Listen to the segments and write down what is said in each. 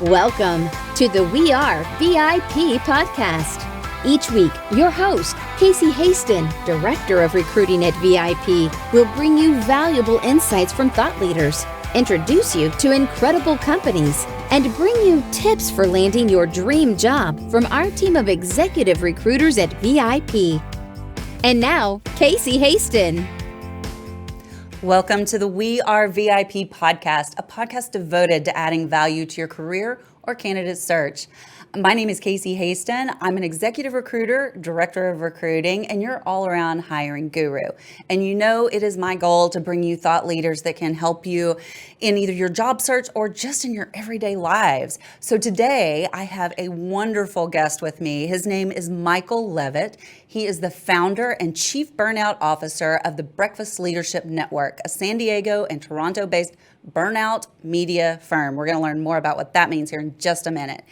Welcome to the We Are VIP podcast. Each week, your host, Casey Hasten, Director of Recruiting at VIP, will bring you valuable insights from thought leaders, introduce you to incredible companies, and bring you tips for landing your dream job from our team of executive recruiters at VIP. And now, Casey Hasten. Welcome to the We Are VIP podcast, a podcast devoted to adding value to your career or candidate search. My name is Casey Hasten. I'm an executive recruiter, director of recruiting, and your all-around hiring guru. And you know it is my goal to bring you thought leaders that can help you in either your job search or just in your everyday lives. So today I have a wonderful guest with me. His name is Michael Levitt. He is the founder and chief burnout officer of the Breakfast Leadership Network, a San Diego and Toronto-based burnout media firm. We're going to learn more about what that means here in just a minute.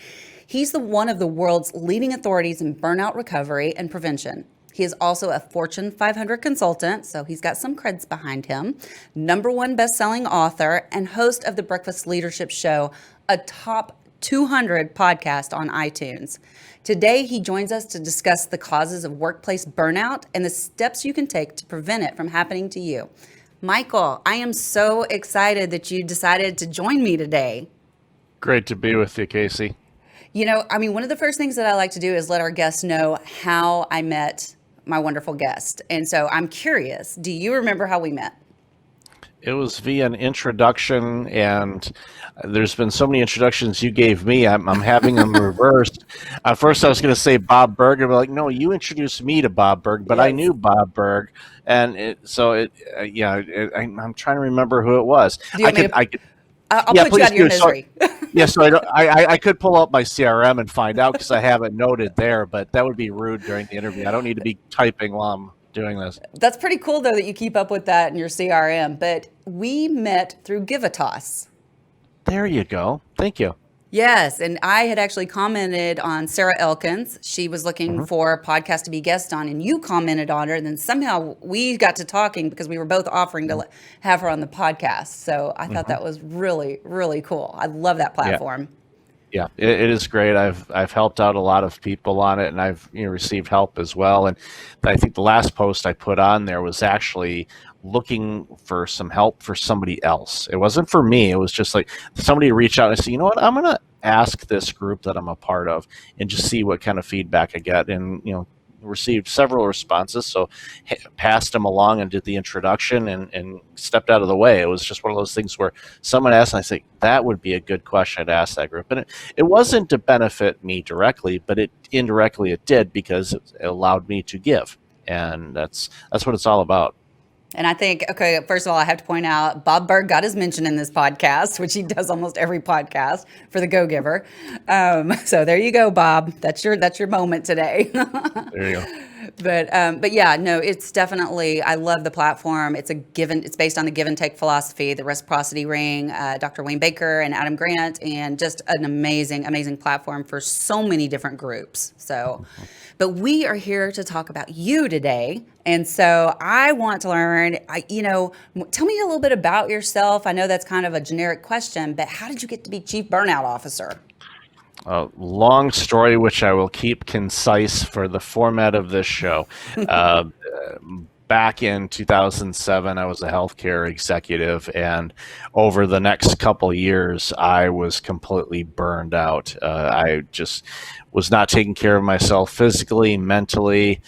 He's one of the world's leading authorities in burnout recovery and prevention. He is also a Fortune 500 consultant, so he's got some creds behind him, #1 best-selling author, and host of the Breakfast Leadership Show, a top 200 podcast on iTunes. Today, he joins us to discuss the causes of workplace burnout and the steps you can take to prevent it from happening to you. Michael, I am so excited that you decided to join me today. Great to be with you, Casey. You know, one of the first things that I like to do is let our guests know how I met my wonderful guest. And so I'm curious, do you remember how we met? It was via an introduction, and there's been so many introductions you gave me. I'm having them reversed. At first, I was going to say Bob Berg, and be like, no, you introduced me to Bob Berg, but yes. I knew Bob Berg, and I'm trying to remember who it was. I'll put you out of your misery. So I could pull up my CRM and find out because I have it noted there, but that would be rude during the interview. I don't need to be typing while I'm doing this. That's pretty cool, though, that you keep up with that in your CRM. But we met through Give a Toss. There you go. Thank you. Yes, and I had actually commented on Sarah Elkins. She was looking for a podcast to be guest on, and you commented on her, and then somehow we got to talking because we were both offering to have her on the podcast. So I thought that was really, really cool. I love that platform. Yeah, it is great. I've helped out a lot of people on it, and I've received help as well. And I think the last post I put on there was actually looking for some help for somebody else. It wasn't for me. It was just like somebody reached out and I said, you know what, I'm going to ask this group that I'm a part of and just see what kind of feedback I get. And, received several responses. So passed them along and did the introduction and stepped out of the way. It was just one of those things where someone asked and I said, that would be a good question to ask that group. And it wasn't to benefit me directly, but indirectly it did because it allowed me to give. And that's what it's all about. And I think, okay, first of all, I have to point out Bob Berg got his mention in this podcast, which he does almost every podcast for the Go Giver. So there you go, Bob. That's your moment today. There you go. But yeah, no, it's definitely, I love the platform. It's based on the give and take philosophy, the reciprocity ring, Dr. Wayne Baker and Adam Grant, and just an amazing, amazing platform for so many different groups. So, but we are here to talk about you today. And so I want to learn, tell me a little bit about yourself. I know that's kind of a generic question, but how did you get to be Chief Burnout Officer? A long story, which I will keep concise for the format of this show. Back in 2007, I was a healthcare executive, and over the next couple of years, I was completely burned out. I just was not taking care of myself physically, mentally.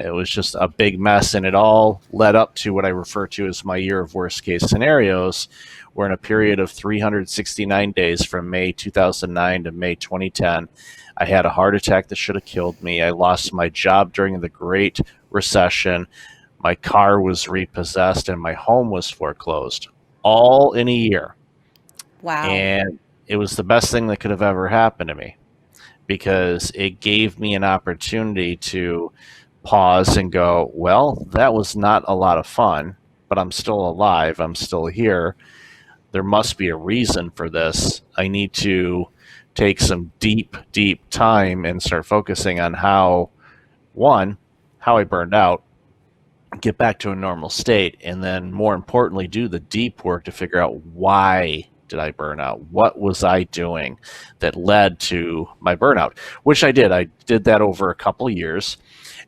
It was just a big mess, and it all led up to what I refer to as my year of worst case scenarios, where in a period of 369 days from May 2009 to May 2010, I had a heart attack that should have killed me. I lost my job during the Great Recession. My car was repossessed and my home was foreclosed, all in a year. Wow. And it was the best thing that could have ever happened to me because it gave me an opportunity to pause and go, well, that was not a lot of fun, but I'm still alive. I'm still here. There must be a reason for this. I need to take some deep, deep time and start focusing on how I burned out, get back to a normal state, and then more importantly, do the deep work to figure out why did I burn out? What was I doing that led to my burnout? Which I did. I did that over a couple of years.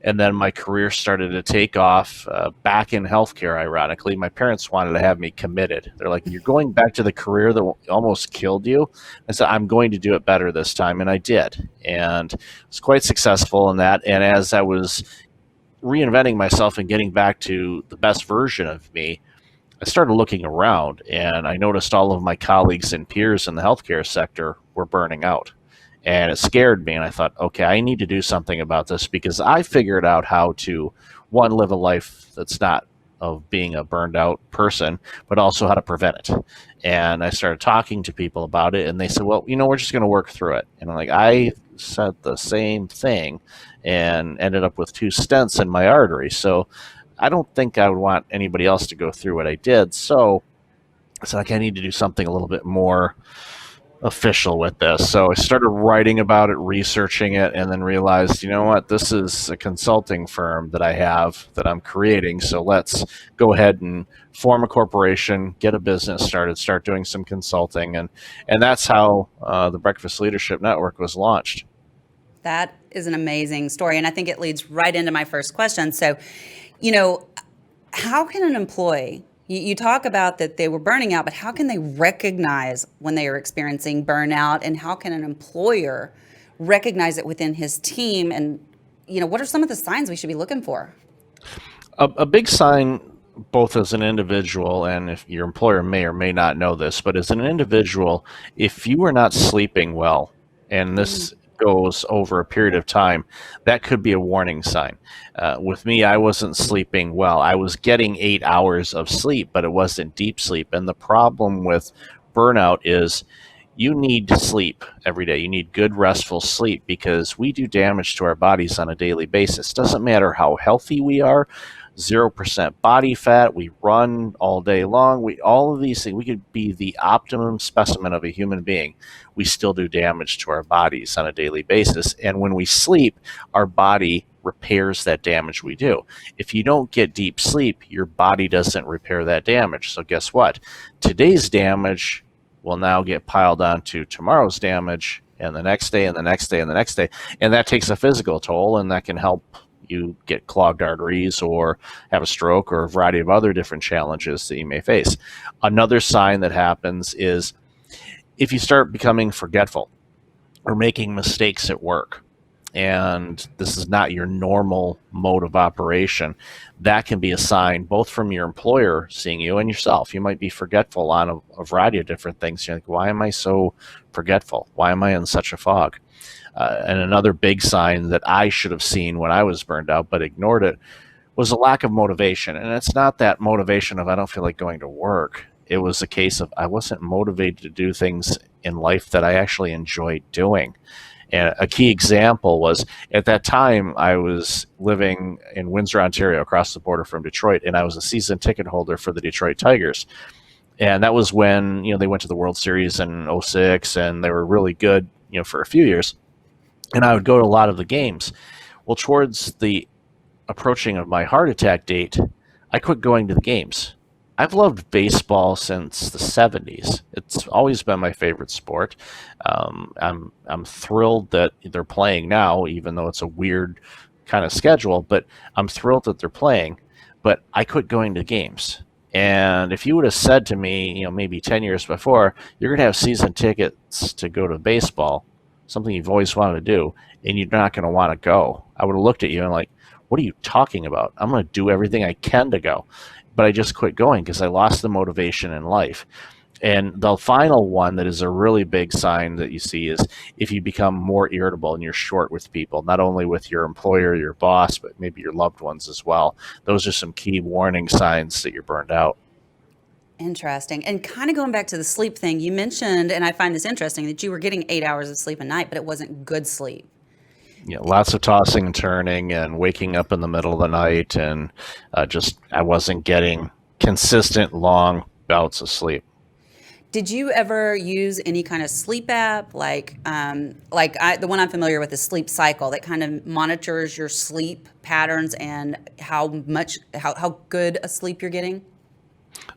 And then my career started to take off back in healthcare, ironically. My parents wanted to have me committed. They're like, you're going back to the career that almost killed you. I said, I'm going to do it better this time. And I did. And was quite successful in that. And as I was reinventing myself and getting back to the best version of me, I started looking around, and I noticed all of my colleagues and peers in the healthcare sector were burning out. And it scared me, and I thought, okay, I need to do something about this, because I figured out how to, one, live a life that's not of being a burned out person, but also how to prevent it. And I started talking to people about it, and they said, well, we're just going to work through it. And I'm like, I said the same thing and ended up with 2 stents in my artery. So I don't think I would want anybody else to go through what I did. So it's like, I need to do something a little bit more official with this. So I started writing about it, researching it, and then realized, you know what, this is a consulting firm that I have that I'm creating. So let's go ahead and form a corporation, get a business started, start doing some consulting. And that's how the Breakfast Leadership Network was launched. That is an amazing story. And I think it leads right into my first question. So, how can an employee, you talk about that they were burning out, but how can they recognize when they are experiencing burnout, and how can an employer recognize it within his team? And, what are some of the signs we should be looking for? A big sign, both as an individual, and if your employer may or may not know this, but as an individual, if you are not sleeping well, and this goes over a period of time, that could be a warning sign. With me, I wasn't sleeping well. I was getting 8 hours of sleep, but it wasn't deep sleep. And the problem with burnout is you need sleep every day. You need good, restful sleep, because we do damage to our bodies on a daily basis. Doesn't matter how healthy we are, 0% body fat, we run all day long, all of these things, we could be the optimum specimen of a human being. We still do damage to our bodies on a daily basis. And when we sleep, our body repairs that damage we do. If you don't get deep sleep, your body doesn't repair that damage. So guess what? Today's damage will now get piled onto tomorrow's damage, and the next day, and the next day, and the next day. And that takes a physical toll, and that can help you get clogged arteries or have a stroke or a variety of other different challenges that you may face. Another sign that happens is if you start becoming forgetful or making mistakes at work, and this is not your normal mode of operation, that can be a sign both from your employer seeing you and yourself. You might be forgetful on a variety of different things. You're like, why am I so forgetful? Why am I in such a fog? And another big sign that I should have seen when I was burned out but ignored it was a lack of motivation. And it's not that motivation of I don't feel like going to work. It was a case of I wasn't motivated to do things in life that I actually enjoyed doing. And a key example was at that time I was living in Windsor, Ontario, across the border from Detroit, and I was a season ticket holder for the Detroit Tigers. And that was when they went to the World Series in '06, and they were really good for a few years. And I would go to a lot of the games. Well, towards the approaching of my heart attack date, I quit going to the games. I've loved baseball since the '70s. It's always been my favorite sport. I'm thrilled that they're playing now, even though it's a weird kind of schedule, but I'm thrilled that they're playing. But I quit going to games. And if you would have said to me, maybe 10 years before, you're going to have season tickets to go to baseball, something you've always wanted to do, and you're not going to want to go, I would have looked at you and like, what are you talking about? I'm going to do everything I can to go. But I just quit going because I lost the motivation in life. And the final one that is a really big sign that you see is if you become more irritable and you're short with people, not only with your employer, your boss, but maybe your loved ones as well. Those are some key warning signs that you're burned out. Interesting. And kind of going back to the sleep thing, you mentioned, and I find this interesting, that you were getting 8 hours of sleep a night, but it wasn't good sleep. Lots of tossing and turning and waking up in the middle of the night, and I wasn't getting consistent long bouts of sleep. Did you ever use any kind of sleep app, the one I'm familiar with is Sleep Cycle, that kind of monitors your sleep patterns and how good a sleep you're getting?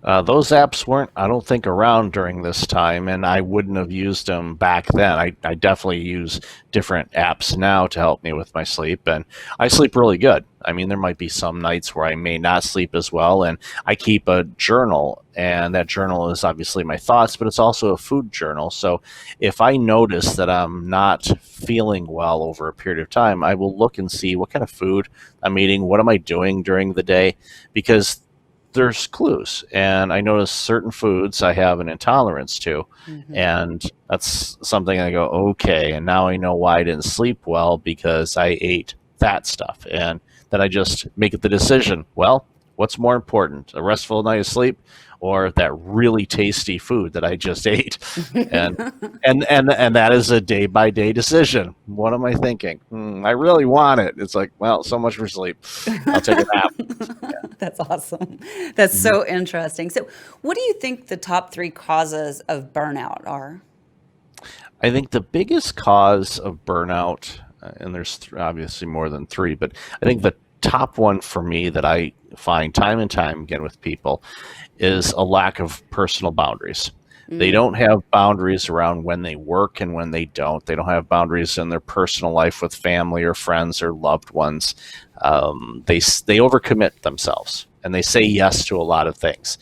Those apps weren't, I don't think, around during this time, and I wouldn't have used them back then. I definitely use different apps now to help me with my sleep, and I sleep really good. I mean, there might be some nights where I may not sleep as well, and I keep a journal, and that journal is obviously my thoughts, but it's also a food journal. So if I notice that I'm not feeling well over a period of time, I will look and see what kind of food I'm eating, what am I doing during the day, because there's clues, and I notice certain foods I have an intolerance to, and that's something I go, okay, and now I know why I didn't sleep well, because I ate that stuff. And then I just make the decision, well, what's more important, a restful night of sleep or that really tasty food that I just ate? and and that is a day by day decision. What am I thinking? I really want it. It's like, well, so much for sleep, I'll take a nap. That's awesome. That's so interesting. So, what do you think the top three causes of burnout are? I think the biggest cause of burnout, and there's obviously more than three, but I think the top one for me that I find time and time again with people is a lack of personal boundaries. They don't have boundaries around when they work and when they don't. They don't have boundaries in their personal life with family or friends or loved ones. They overcommit themselves, and they say yes to a lot of things.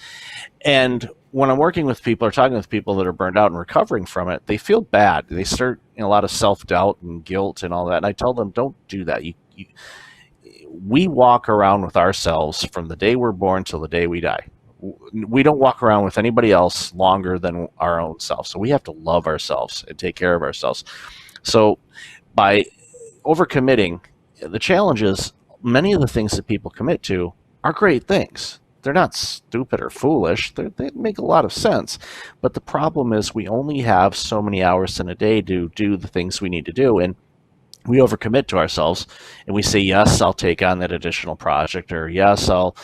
And when I'm working with people or talking with people that are burned out and recovering from it, they feel bad. They start a lot of self-doubt and guilt and all that. And I tell them, don't do that. We walk around with ourselves from the day we're born till the day we die. We don't walk around with anybody else longer than our own self. So we have to love ourselves and take care of ourselves. So by overcommitting, the challenge is many of the things that people commit to are great things. They're not stupid or foolish. They make a lot of sense. But the problem is we only have so many hours in a day to do the things we need to do. And we overcommit to ourselves, and we say, yes, I'll take on that additional project, or yes, I'll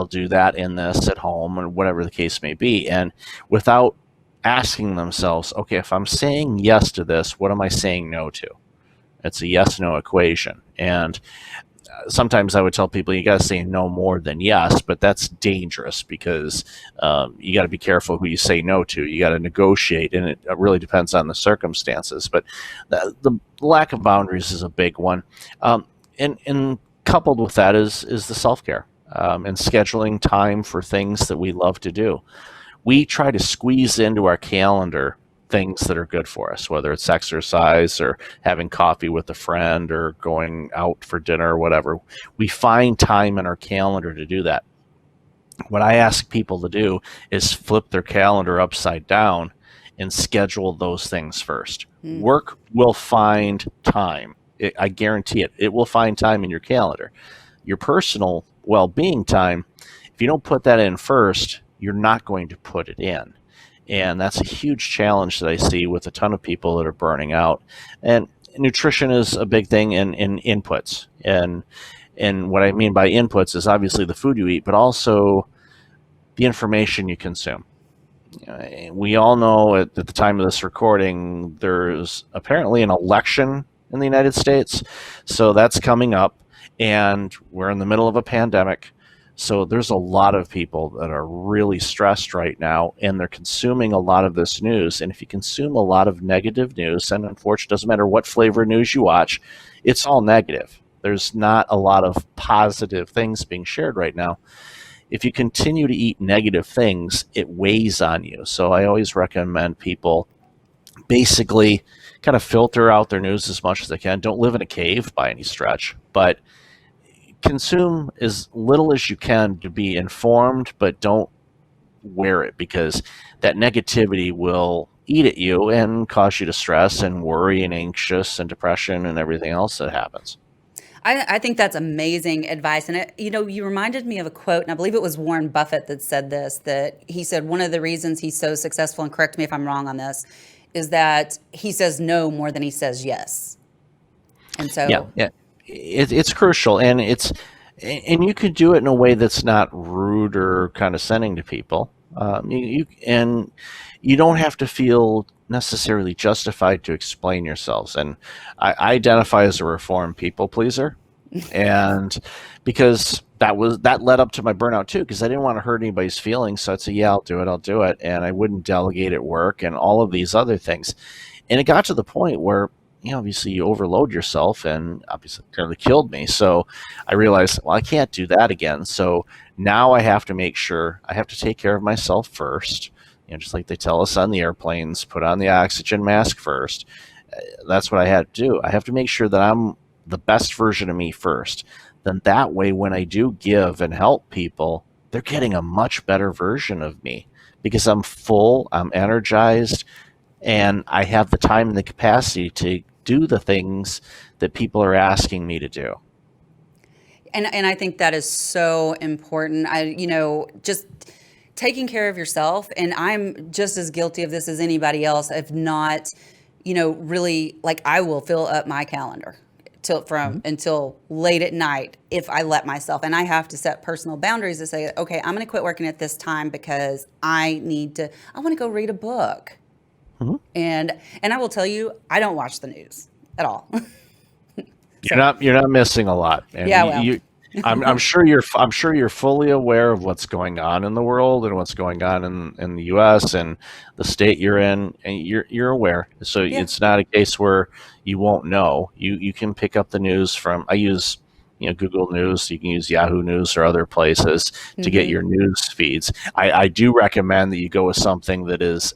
do that in this at home, or whatever the case may be. And without asking themselves, okay, if I'm saying yes to this, what am I saying no to? It's a yes-no equation. And sometimes I would tell people you got to say no more than yes, but that's dangerous, because you got to be careful who you say no to. You got to negotiate, and it really depends on the circumstances. But the lack of boundaries is a big one, and coupled with that is the self-care, and scheduling time for things that we love to do. We try to squeeze into our calendar things that are good for us, whether it's exercise or having coffee with a friend or going out for dinner or whatever. We find time in our calendar to do that. What I ask people to do is flip their calendar upside down and schedule those things first. Work will find time. I guarantee it. It will find time in your calendar. Your personal well-being time, if you don't put that in first, you're not going to put it in. And that's a huge challenge that I see with a ton of people that are burning out. And nutrition is a big thing in inputs. And what I mean by inputs is obviously the food you eat, but also the information you consume. We all know at the time of this recording, there's apparently an election in the United States. So that's coming up, and we're in the middle of a pandemic. So there's a lot of people that are really stressed right now, and they're consuming a lot of this news. And if you consume a lot of negative news, and unfortunately, it doesn't matter what flavor news you watch, it's all negative. There's not a lot of positive things being shared right now. If you continue to eat negative things, it weighs on you. So I always recommend people basically kind of filter out their news as much as they can. Don't live in a cave by any stretch, but consume as little as you can to be informed, but don't wear it, because that negativity will eat at you and cause you to stress and worry and anxious and depression and everything else that happens. I think that's amazing advice. And you reminded me of a quote, and I believe it was Warren Buffett that said this, that he said one of the reasons he's so successful, and correct me if I'm wrong on this, is that he says no more than he says yes. And so yeah. It's crucial, and you could do it in a way that's not rude or condescending to people. And you don't have to feel necessarily justified to explain yourselves. And I identify as a reformed people pleaser. And because that led up to my burnout too, because I didn't want to hurt anybody's feelings. So I'd say, yeah, I'll do it. And I wouldn't delegate at work and all of these other things. And it got to the point where, obviously you overload yourself, and obviously it nearly killed me. So I realized, well, I can't do that again. So now I have to make sure I have to take care of myself first. Just like they tell us on the airplanes, put on the oxygen mask first. That's what I had to do. I have to make sure that I'm the best version of me first. Then that way, when I do give and help people, they're getting a much better version of me because I'm full, I'm energized, and I have the time and the capacity to do the things that people are asking me to do. And I think that is so important. Just taking care of yourself, and I'm just as guilty of this as anybody else, if not, really, like, I will fill up my calendar until late at night if I let myself. And I have to set personal boundaries to say, okay, I'm going to quit working at this time because I want to go read a book. Mm-hmm. And I will tell you, I don't watch the news at all. You're not missing a lot. And yeah, I'm sure you're fully aware of what's going on in the world and what's going on in the U.S. and the state you're in, and you're aware. So It's not a case where you won't know. You can pick up the news from. I use Google News. You can use Yahoo News or other places to get your news feeds. I do recommend that you go with something that is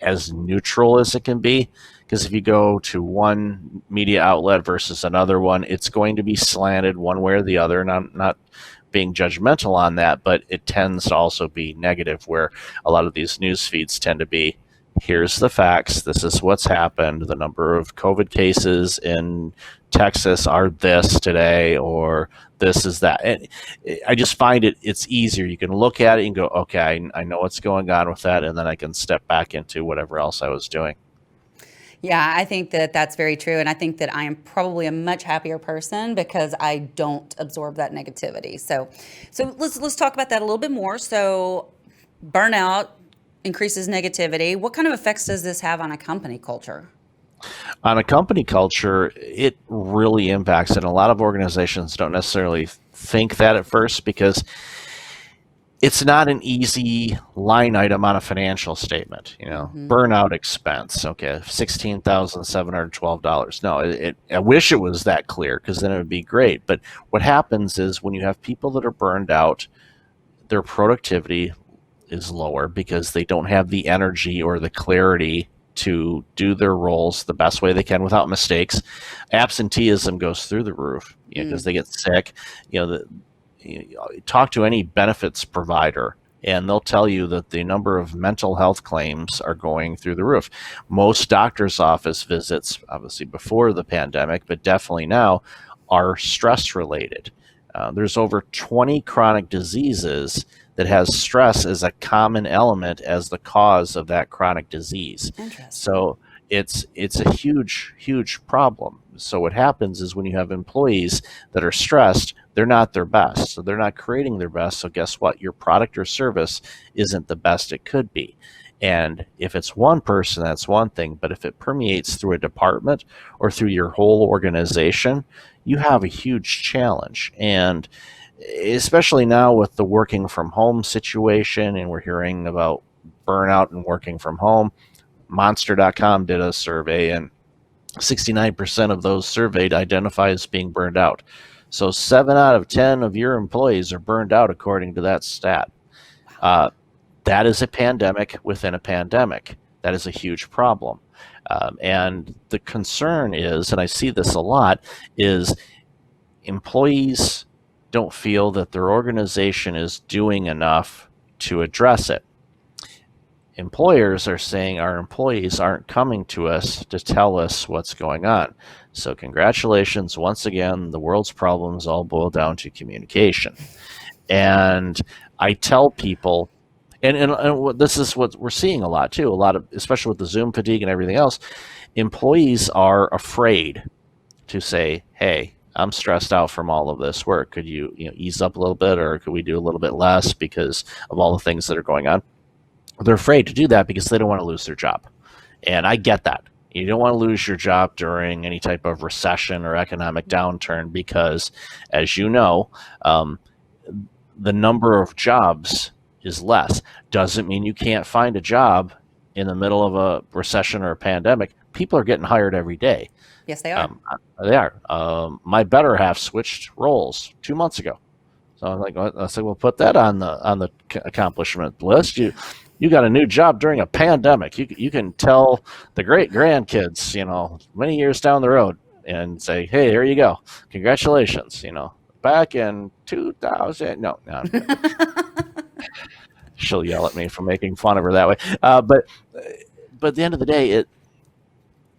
as neutral as it can be. Because if you go to one media outlet versus another one, it's going to be slanted one way or the other. And I'm not being judgmental on that, but it tends to also be negative, where a lot of these news feeds tend to be, here's the facts, this is what's happened, the number of COVID cases in Texas are this today, or this is that. And I just find it's easier. You can look at it and go, okay, I know what's going on with that, and then I can step back into whatever else I was doing. Yeah, I think that that's very true. And I think that I am probably a much happier person because I don't absorb that negativity. So let's talk about that a little bit more. So burnout increases negativity. What kind of effects does this have on a company culture? On a company culture, it really impacts it. And a lot of organizations don't necessarily think that at first because it's not an easy line item on a financial statement. Burnout expense, okay, $16,712. No, I wish it was that clear, because then it would be great. But what happens is when you have people that are burned out, their productivity is lower because they don't have the energy or the clarity to do their roles the best way they can without mistakes. Absenteeism goes through the roof because they get sick. Talk to any benefits provider and they'll tell you that the number of mental health claims are going through the roof. Most doctor's office visits, obviously before the pandemic, but definitely now, are stress related. There's over 20 chronic diseases that has stress as a common element as the cause of that chronic disease. So it's a huge problem. So what happens is when you have employees that are stressed, they're not their best. So they're not creating their best. So guess what? Your product or service isn't the best it could be. And if it's one person, that's one thing. But if it permeates through a department or through your whole organization, you have a huge challenge. And especially now with the working from home situation, and we're hearing about burnout and working from home, Monster.com did a survey, and 69% of those surveyed identify as being burned out. So 7 out of 10 of your employees are burned out, according to that stat. That is a pandemic within a pandemic. That is a huge problem. And the concern is, and I see this a lot, is employees don't feel that their organization is doing enough to address it. Employers are saying our employees aren't coming to us to tell us what's going on. So congratulations, once again, the world's problems all boil down to communication. And I tell people, and this is what we're seeing a lot too, especially with the Zoom fatigue and everything else, employees are afraid to say, hey, I'm stressed out from all of this work. Could you ease up a little bit, or could we do a little bit less because of all the things that are going on? they're afraid to do that because they don't want to lose their job. And I get that. You don't want to lose your job during any type of recession or economic downturn because, as you know, the number of jobs is less. Doesn't mean you can't find a job in the middle of a recession or a pandemic. People are getting hired every day. Yes, they are. They are. My better half switched roles 2 months ago. So I'm like, I said, well, put that on the accomplishment list. You got a new job during a pandemic. You can tell the great grandkids, many years down the road, and say, hey, here you go, congratulations. Back in 2000, no. She'll yell at me for making fun of her that way. But at the end of the day,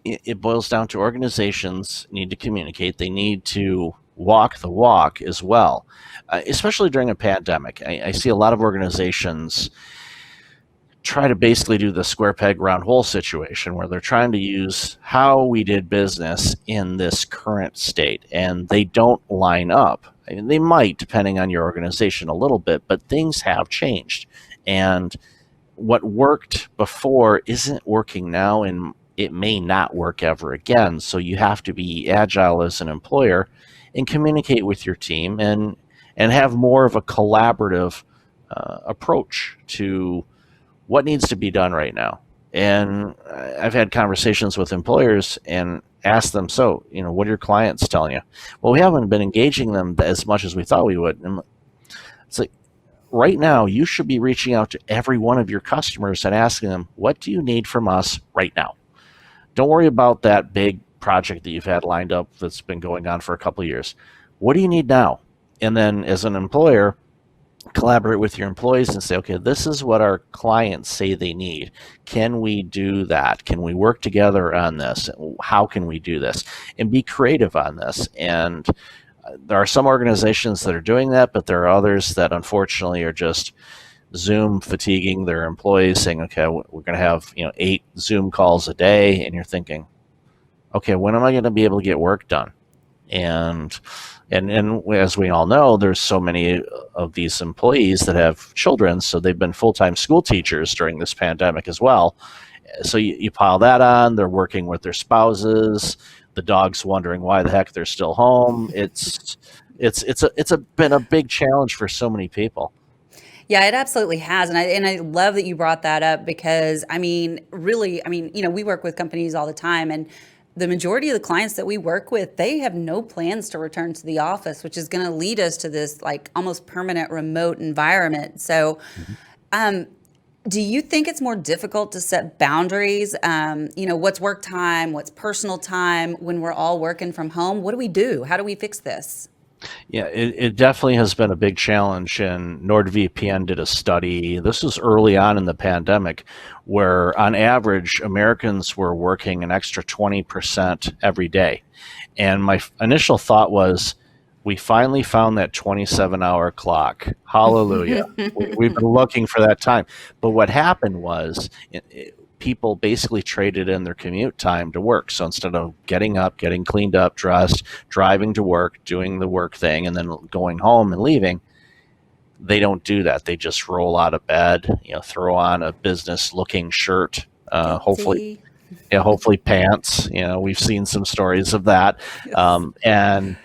it boils down to organizations need to communicate. They need to walk the walk as well, especially during a pandemic. I see a lot of organizations try to basically do the square peg round hole situation where they're trying to use how we did business in this current state, and they don't line up. I mean, they might, depending on your organization a little bit, but things have changed. And what worked before isn't working now, and it may not work ever again. So you have to be agile as an employer and communicate with your team and have more of a collaborative approach to what needs to be done right now. And I've had conversations with employers and asked them, so, what are your clients telling you? Well, we haven't been engaging them as much as we thought we would. And it's like, right now, you should be reaching out to every one of your customers and asking them, what do you need from us right now? Don't worry about that big project that you've had lined up that's been going on for a couple of years. What do you need now? And then as an employer, collaborate with your employees and say, okay, this is what our clients say they need. Can we do that? Can we work together on this? How can we do this? And be creative on this. And there are some organizations that are doing that, but there are others that unfortunately are just Zoom fatiguing their employees, saying, okay, we're going to have 8 Zoom calls a day. And you're thinking, okay, when am I going to be able to get work done? And as we all know, there's so many of these employees that have children, so they've been full-time school teachers during this pandemic as well. So you pile that on, they're working with their spouses, the dog's wondering why the heck they're still home. It's been a big challenge for so many people. Yeah, it absolutely has. And I love that you brought that up because, really, we work with companies all the time, and the majority of the clients that we work with, they have no plans to return to the office, which is going to lead us to this like almost permanent remote environment. So, do you think it's more difficult to set boundaries? What's work time, what's personal time when we're all working from home? What do we do? How do we fix this? Yeah, it definitely has been a big challenge, and NordVPN did a study. This was early on in the pandemic, where on average, Americans were working an extra 20% every day. And my initial thought was, we finally found that 27-hour clock. Hallelujah. We've been looking for that time. But what happened was, people basically traded in their commute time to work. So instead of getting up, getting cleaned up, dressed, driving to work, doing the work thing, and then going home and leaving, they don't do that. They just roll out of bed, throw on a business-looking shirt, hopefully pants. We've seen some stories of that. Yes.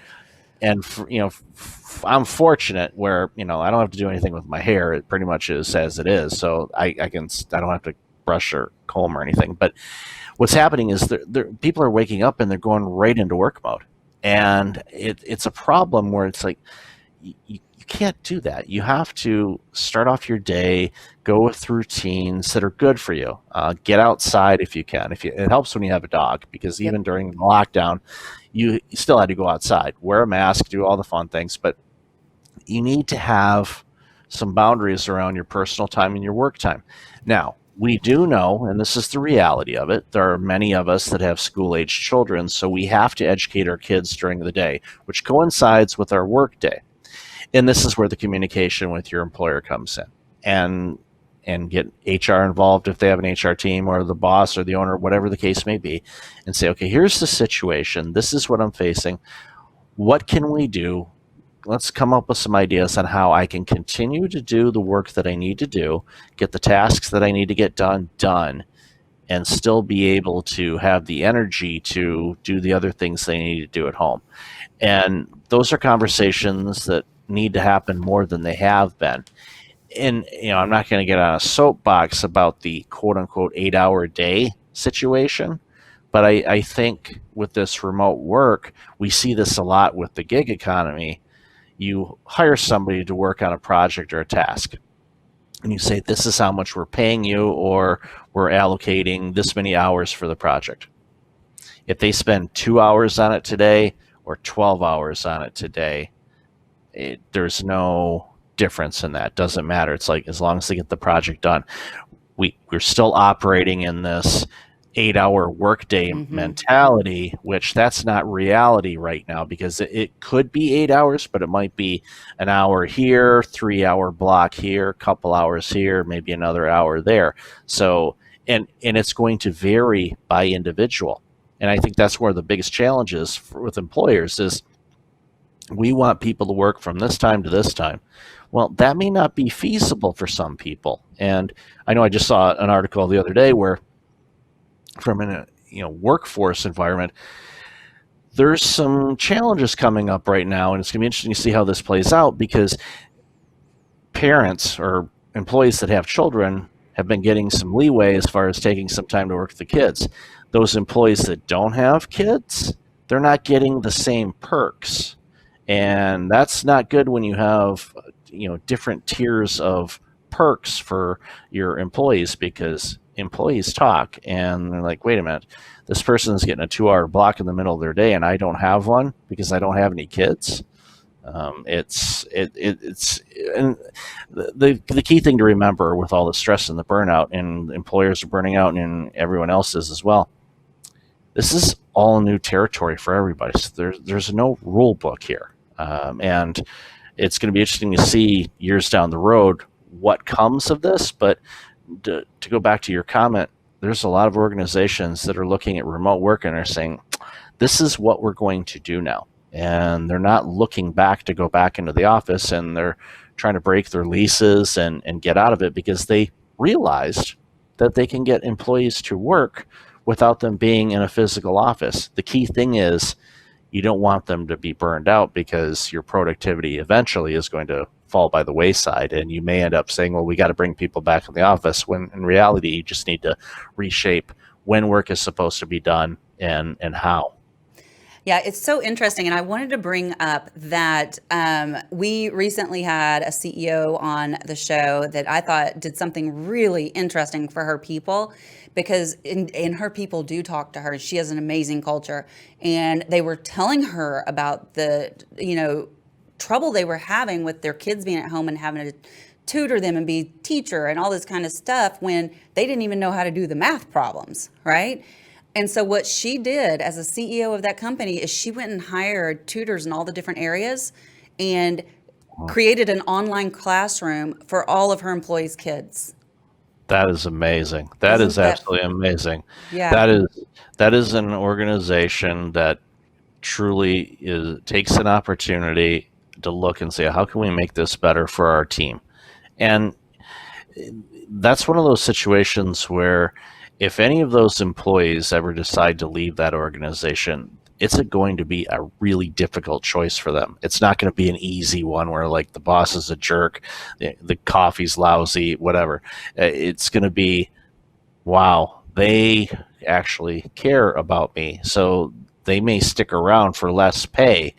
I'm fortunate where I don't have to do anything with my hair. It pretty much is as it is. So I don't have to brush or comb or anything. But what's happening is people are waking up and they're going right into work mode, and it's a problem where it's like you can't do that. You have to start off your day, go with routines that are good for you. Get outside if you can. It helps when you have a dog, because even during the lockdown, you still had to go outside, wear a mask, do all the fun things, but you need to have some boundaries around your personal time and your work time. Now, we do know, and this is the reality of it, there are many of us that have school-aged children, so we have to educate our kids during the day, which coincides with our work day. And this is where the communication with your employer comes in, and get HR involved if they have an HR team, or the boss or the owner, whatever the case may be, and say, okay, here's the situation. This is what I'm facing. What can we do? let's come up with some ideas on how I can continue to do the work that I need to do, get the tasks that I need to get done, and still be able to have the energy to do the other things they need to do at home. And those are conversations that need to happen more than they have been. And I'm not going to get on a soapbox about the quote unquote 8-hour day situation, but I think with this remote work, we see this a lot with the gig economy. You hire somebody to work on a project or a task, and you say, this is how much we're paying you, or we're allocating this many hours for the project. If they spend 2 hours on it today or 12 hours on it today, there's no difference in that. Doesn't matter. It's like, as long as they get the project done. We're still operating in this 8-hour workday mentality, which that's not reality right now, because it could be 8 hours, but it might be an hour here, 3-hour block here, couple hours here, maybe another hour there. So, and it's going to vary by individual. And I think that's where the biggest challenge is with employers is, we want people to work from this time to this time. Well, that may not be feasible for some people. And I know I just saw an article the other day where, from a workforce environment, there's some challenges coming up right now, and it's going to be interesting to see how this plays out, because parents or employees that have children have been getting some leeway as far as taking some time to work with the kids. Those employees that don't have kids, they're not getting the same perks. And that's not good when you have different tiers of perks for your employees, because employees talk and they're like, wait a minute, this person's getting a 2-hour block in the middle of their day and I don't have one because I don't have any kids. It's and the key thing to remember with all the stress and the burnout, and employers are burning out and everyone else is as well, this is all new territory for everybody. So there's no rule book here. And it's going to be interesting to see years down the road what comes of this. But to go back to your comment, there's a lot of organizations that are looking at remote work and are saying, this is what we're going to do now. And they're not looking back to go back into the office, and they're trying to break their leases and get out of it, because they realized that they can get employees to work without them being in a physical office. The key thing is, you don't want them to be burned out, because your productivity eventually is going to fall by the wayside, and you may end up saying, well, we got to bring people back in the office, when in reality you just need to reshape when work is supposed to be done and how. Yeah, it's so interesting. And I wanted to bring up that we recently had a CEO on the show that I thought did something really interesting for her people, because and her people do talk to her. She has an amazing culture. And they were telling her about the, trouble they were having with their kids being at home and having to tutor them and be teacher and all this kind of stuff, when they didn't even know how to do the math problems, right? And so what she did as a CEO of that company is she went and hired tutors in all the different areas and created an online classroom for all of her employees' kids. That is amazing. That is absolutely amazing. Yeah. That is an organization that truly takes an opportunity to look and say, how can we make this better for our team? And that's one of those situations where, if any of those employees ever decide to leave that organization, it's going to be a really difficult choice for them. It's not going to be an easy one where, like, the boss is a jerk, the coffee's lousy, whatever. It's going to be, wow, they actually care about me, so they may stick around for less pay,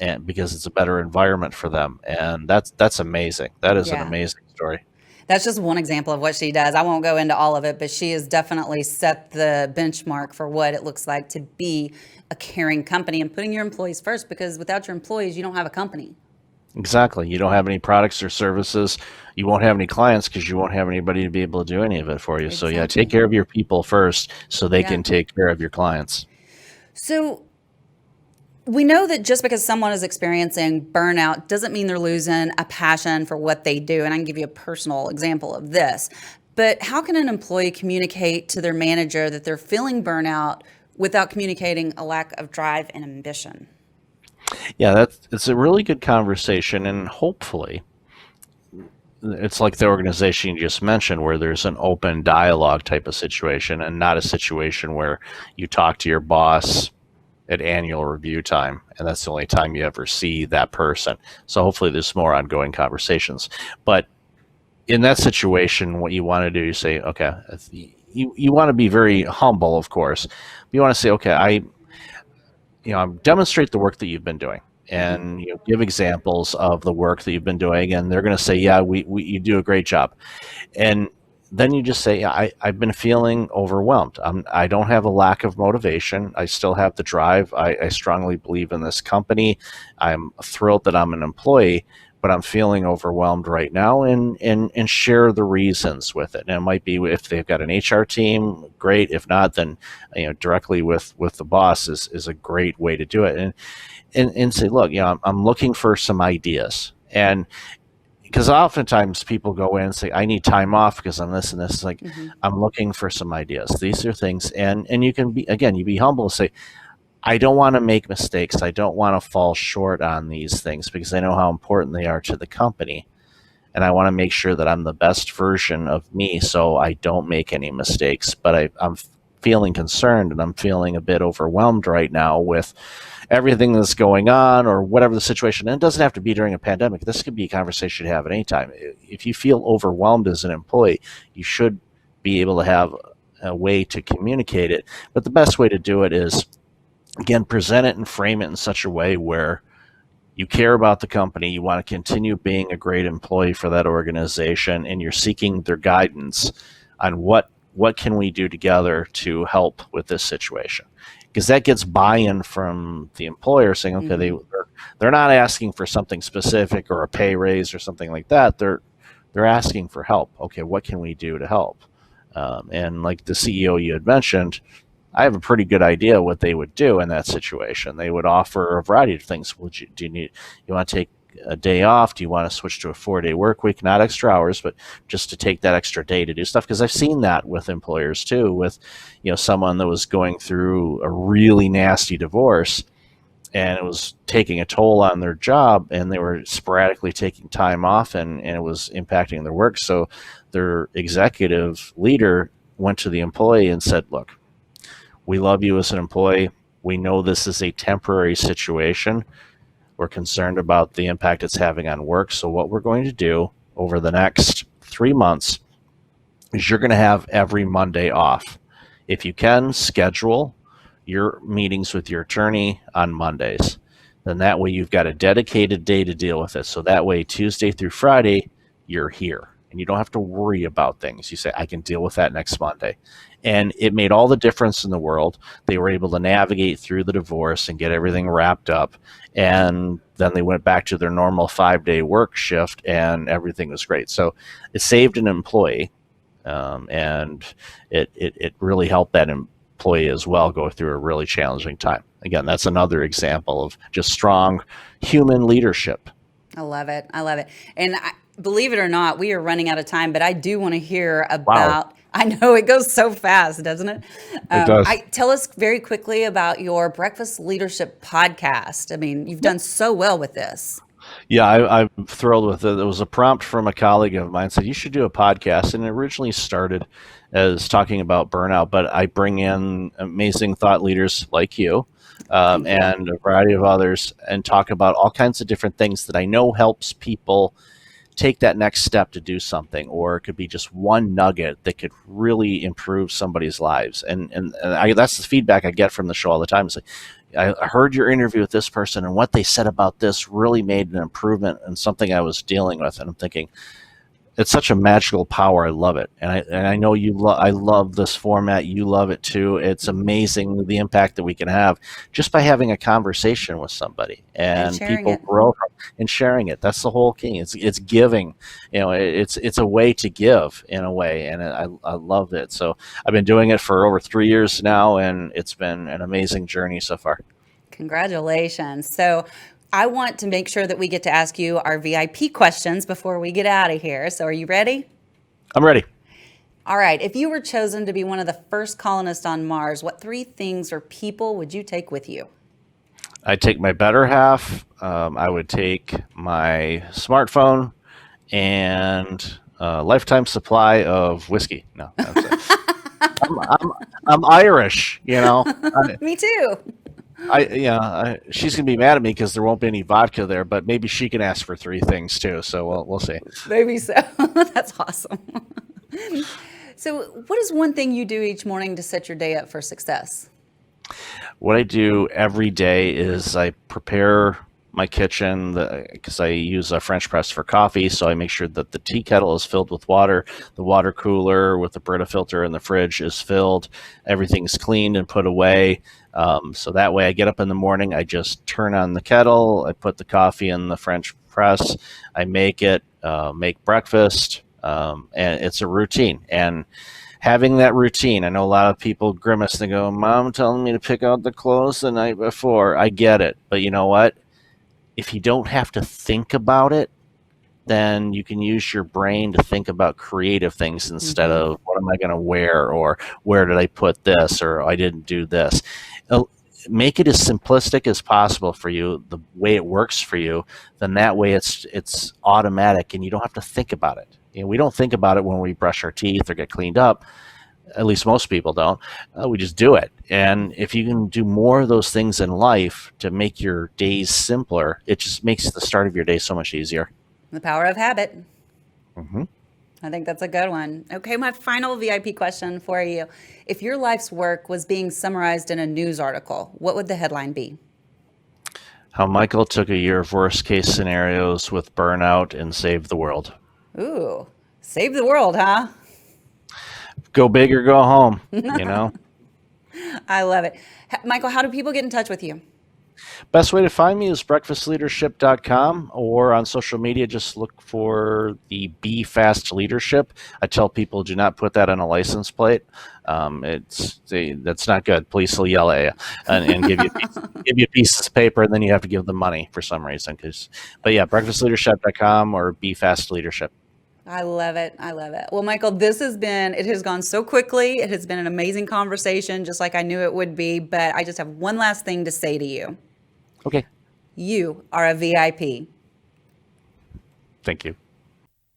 and because it's a better environment for them. And that's amazing. That is an amazing story. That's just one example of what she does. I won't go into all of it, but she has definitely set the benchmark for what it looks like to be a caring company and putting your employees first, because without your employees, you don't have a company. Exactly. You don't have any products or services. You won't have any clients, because you won't have anybody to be able to do any of it for you. Exactly. So yeah, take care of your people first so they can take care of your clients. So we know that just because someone is experiencing burnout doesn't mean they're losing a passion for what they do. And I can give you a personal example of this. But how can an employee communicate to their manager that they're feeling burnout without communicating a lack of drive and ambition? Yeah, it's a really good conversation, and hopefully it's like the organization you just mentioned where there's an open dialogue type of situation and not a situation where you talk to your boss at annual review time and that's the only time you ever see that person. So hopefully there's more ongoing conversations. But in that situation, what you want to do, you say, okay, you want to be very humble, of course. You want to say, okay, demonstrate the work that you've been doing Hmm. and give examples of the work that you've been doing. And they're going to say, yeah, you do a great job. And then you just say, yeah, I've been feeling overwhelmed. I don't have a lack of motivation. I still have the drive. I strongly believe in this company. I'm thrilled that I'm an employee, but I'm feeling overwhelmed right now, and share the reasons with it. And it might be if they've got an HR team, great. If not, then directly with the boss is a great way to do it. And say, look, I'm looking for some ideas. And because oftentimes people go in and say, I need time off because I'm this and this. It's like, Hmm. I'm looking for some ideas. These are things. And you can be, again, you be humble and say, I don't want to make mistakes. I don't want to fall short on these things because I know how important they are to the company. And I want to make sure that I'm the best version of me so I don't make any mistakes. But I'm feeling concerned and I'm feeling a bit overwhelmed right now with everything that's going on or whatever the situation. And it doesn't have to be during a pandemic. This could be a conversation you have at any time. If you feel overwhelmed as an employee, you should be able to have a way to communicate it. But the best way to do it is, again, present it and frame it in such a way where you care about the company, you want to continue being a great employee for that organization, and you're seeking their guidance on what can we do together to help with this situation. Because that gets buy-in from the employer saying, okay, Hmm. they're not asking for something specific or a pay raise or something like that. They're asking for help. Okay, what can we do to help? And like the CEO you had mentioned, I have a pretty good idea what they would do in that situation. They would offer a variety of things. You want to take a day off? Do you want to switch to a 4-day work week? Not extra hours, but just to take that extra day to do stuff. Because I've seen that with employers too, with someone that was going through a really nasty divorce and it was taking a toll on their job and they were sporadically taking time off and it was impacting their work. So their executive leader went to the employee and said, look, we love you as an employee. We know this is a temporary situation. We're concerned about the impact it's having on work. So what we're going to do over the next 3 months is you're going to have every Monday off. If you can, schedule your meetings with your attorney on Mondays. Then that way you've got a dedicated day to deal with it. So that way Tuesday through Friday, you're here and you don't have to worry about things. You say, I can deal with that next Monday. And it made all the difference in the world. They were able to navigate through the divorce and get everything wrapped up. And then they went back to their normal 5-day work shift and everything was great. So it saved an employee, and it really helped that employee as well go through a really challenging time. Again, that's another example of just strong human leadership. I love it. I love it. And believe it or not, we are running out of time, but I do want to hear Wow, about. I know it goes so fast, doesn't it? it does. I tell us very quickly about your Breakfast Leadership podcast. I mean, you've done so well with this. Yeah, I'm thrilled with it. It was a prompt from a colleague of mine said you should do a podcast, and it originally started as talking about burnout, but I bring in amazing thought leaders like you, Thank you. and a variety of others, and talk about all kinds of different things that I know helps people take that next step to do something, or it could be just one nugget that could really improve somebody's lives. And that's the feedback I get from the show all the time. It's like, I heard your interview with this person, and what they said about this really made an improvement in something I was dealing with. And I'm thinking, it's such a magical power. I love it, and I know I love this format. You love it too. It's amazing the impact that we can have just by having a conversation with somebody, And and sharing people it. grow from and sharing it. That's the whole key. It's giving. It's a way to give in a way, and I love it. So I've been doing it for over 3 years now, and it's been an amazing journey so far. Congratulations. So I want to make sure that we get to ask you our VIP questions before we get out of here. So are you ready? I'm ready. All right. If you were chosen to be one of the first colonists on Mars, what three things or people would you take with you? I take my better half. I would take my smartphone and a lifetime supply of whiskey. No, I'm Irish, you know. Me too. She's gonna be mad at me because there won't be any vodka there, but maybe she can ask for 3 things too. So we'll see. Maybe so. That's awesome. So, what is one thing you do each morning to set your day up for success? What I do every day is I prepare my kitchen because I use a French press for coffee. So I make sure that the tea kettle is filled with water, the water cooler with the Brita filter in the fridge is filled, everything's cleaned and put away. So that way I get up in the morning, I just turn on the kettle, I put the coffee in the French press, I make it, make breakfast, and it's a routine. And having that routine, I know a lot of people grimace and go, Mom telling me to pick out the clothes the night before. I get it. But you know what? If you don't have to think about it, then you can use your brain to think about creative things instead of what am I going to wear, or where did I put this, or I didn't do this. Make it as simplistic as possible for you, the way it works for you. Then that way it's automatic and you don't have to think about it. You know, we don't think about it when we brush our teeth or get cleaned up. At least most people don't. We just do it. And if you can do more of those things in life to make your days simpler, it just makes the start of your day so much easier. The power of habit. Mm-hmm. I think that's a good one. Okay, my final VIP question for you. If your life's work was being summarized in a news article, what would the headline be? How Michael took a year of worst case scenarios with burnout and saved the world. Ooh, save the world, huh? Go big or go home, you know? I love it. Michael, how do people get in touch with you? Best way to find me is breakfastleadership.com, or on social media, just look for the Be Fast Leadership. I tell people, do not put that on a license plate. That's not good. Police will yell at you and give you a piece of paper, and then you have to give them money for some reason. But yeah, breakfastleadership.com or Be Fast Leadership. I love it. I love it. Well, Michael, it has gone so quickly. It has been an amazing conversation, just like I knew it would be. But I just have one last thing to say to you. Okay. You are a VIP. Thank you.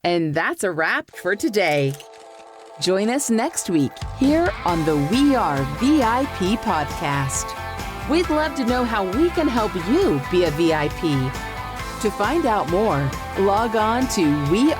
And that's a wrap for today. Join us next week here on the We Are VIP podcast. We'd love to know how we can help you be a VIP. To find out more, log on to wearevip.com.